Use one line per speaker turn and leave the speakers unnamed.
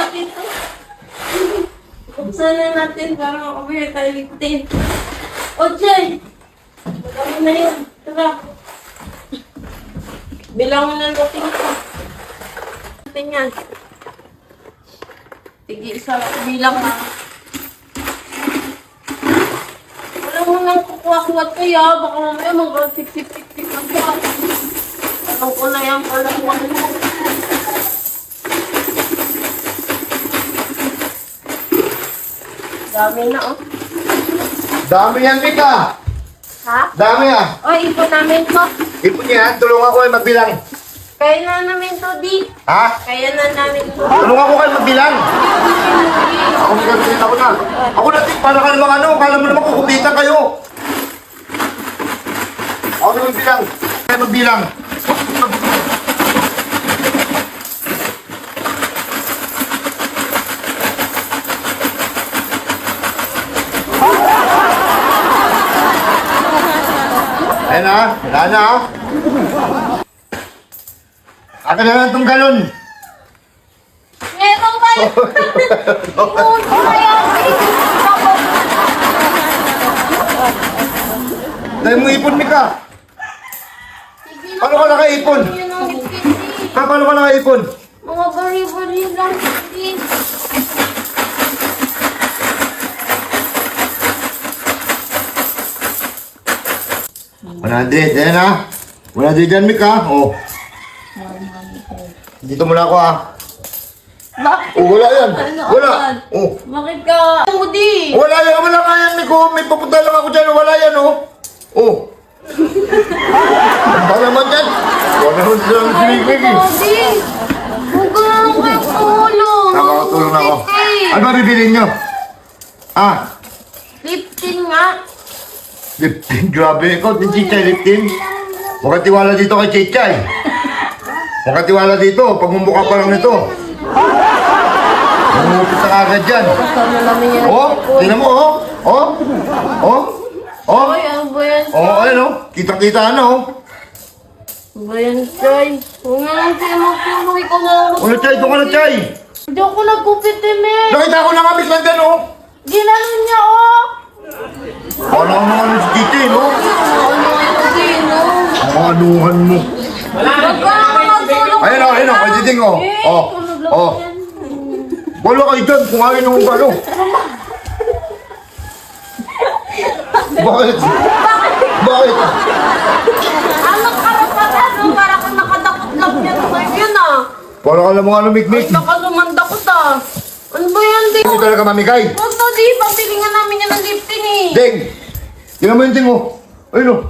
natin to. Buksan na natin para makabili tayo liptin. Oche! Magkano na yun. Tara. Bilang mo ng looking ko. Natin yan. Sige, isa bilang na. Wala mo nang kukuha-kuha kaya. Baka mamaya mag-60-60 pa siya. Tanong ko na yan pala mo. Dami na, oh.
Dami yan, Mika.
Ha?
Dami ah.
O, ipon namin to.
Ipon yan. Tulungan ko kayo magbilang.
Kaya na namin to, di.
Ha?
Kaya na namin to.
Tulungan ko kayo magbilang. Ako magbilang ako na. Ako na, para ka naman ano. Kala mo naman kukupitan kayo. Ako na magbilang. Kaya magbilang. Ayan na, wala na ah. Akin na lang itong galon.
Meron kayo. Ipuno kayo.
Dahil mo ipon, Mika. Paano ka nakaipon? Paano ka nakaipon?
Mga bari-bari lang. Hindi.
100, ayan ha. 100 dyan, Mika. Oh. Dito muna ako ah.
Bakit?
Oh, wala yan. Wala. Oh.
Bakit ka? Mudi.
Wala yan. Wala nga yan, Miko. May papunta lang ako dyan. Wala yan, oh. Oh. Ang bala naman yan. Wala naman sila ang sinigmig eh.
Mudi. Huwag ka lang kayo tulong.
Nakakatulong na ako. Ano ba bibilin nyo? Ah.
Liptin nga.
Liptin. Grabe. Ikaw, din Chichay, Liptin. Huwag kang tiwala dito kay Chichay. Huwag kang tiwala dito. Pagmumukha pa lang nito. Namumupit na agad dyan.
Kasama namin yan.
Oh, tingnan mo, oh. Oh. Oh. Oh.
Ay, ano ba yan?
Oh, ayun, oh. Kitang-kita na, oh.
Ano ba yan, Chay? Huwag na lang kayo magtulong. Ikaw na lang
Ano, Chay? Ito ka na, Chay.
Hindi ako nagkupitin eh.
Nakita ko na nga, Miss London, oh.
Ginanon niya, oh.
Wala ko naman si Titi, no?
Ano ito din, oh.
Ang anuhan mo.
Huwag ka lang magtulong.
Ayun, oh, ayun, oh. Kay Titing, oh. Oh.
Tulog lang
Oh.
yan.
Wala kayo dyan kung ayaw nung galo. Bakit? Bakit?
Ano karapatan, no? Para kang nakadakot lang yan. Ay, yun ah.
Para ka lang mga lumikmik.
Nakalumandakot ah. Ano ba yan, Ding?
Hindi talaga mamigay.
Huwag to, di. Pagpilingan namin yan ng lifting eh.
Ding! Tingnan mo yung Ding, oh. Ayun, oh.